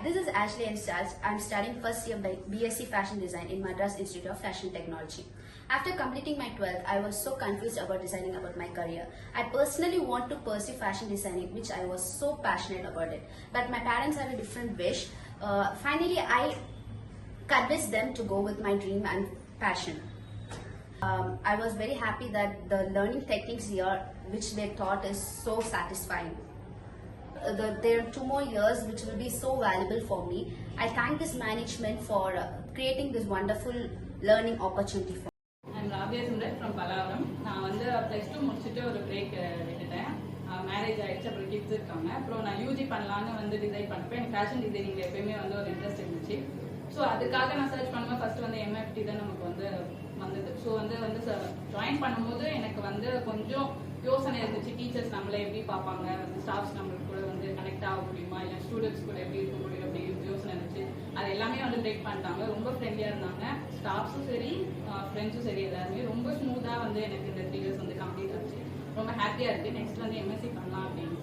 Hi, this is Ashley and Stas. I'm studying first year by BSc Fashion Design in Madras Institute of Fashion Technology. After completing my 12th, I was so confused about deciding about my career. I personally want to pursue fashion designing, which I was so passionate about it. But my parents had a different wish. Finally, I convinced them to go with my dream and passion. I was very happy that the learning techniques here, which they taught, is so satisfying. There are 2 more years which will be so valuable for me. I thank this management for creating this wonderful learning opportunity for me. I'm Rabia Sundar from Palavaram. நான் வந்து +2 முடிச்சுட்டு ஒரு break விட்டுட்டேன். Marriage ஆயிடுச்சு, அப்புறம் kids இருக்காங்க. அப்புறம் நான் யூஜி பண்ணலான்னு வந்து டிசைட் பண்ணப்போ எனக்கு ஃபேஷன் டிசைனிங்ல எப்பயுமே வந்து ஒரு இன்ட்ரெஸ்ட் இருந்துச்சு. ஸோ அதுக்காக நான் சர்ச் பண்ணும்போது ஃபர்ஸ்ட் வந்து எம்எஃப்டி தான் நமக்கு வந்து வந்தது. ஸோ வந்து ஜாயின் பண்ணும்போது எனக்கு வந்து கொஞ்சம் யோசனை இருந்துச்சு. டீச்சர்ஸ் நம்மளை எப்படி பார்ப்பாங்க, ஸ்டாஃப்ஸ் நம்மளுக்கு கூட வந்து கனெக்ட் ஆக முடியுமா, இல்லை ஸ்டூடெண்ட்ஸ் கூட எப்படி இருக்க முடியும் அப்படி யோசனை இருந்துச்சு. அது எல்லாமே வந்து பிரேக் பண்ணிட்டாங்க. ரொம்ப ஃப்ரெண்ட்லியாக இருந்தாங்க. ஸ்டாஃப்ஸும் சரி, ஃப்ரெண்ட்ஸும் சரி, எல்லாருமே ரொம்ப ஸ்மூத்தாக வந்து எனக்கு இந்த 3 இயர்ஸ் வந்து கம்ப்ளீட் ஆச்சு. ரொம்ப ஹாப்பியாக இருக்குது. நெக்ஸ்ட் வந்து எம்எஸ்சி பண்ணலாம் அப்படின்னு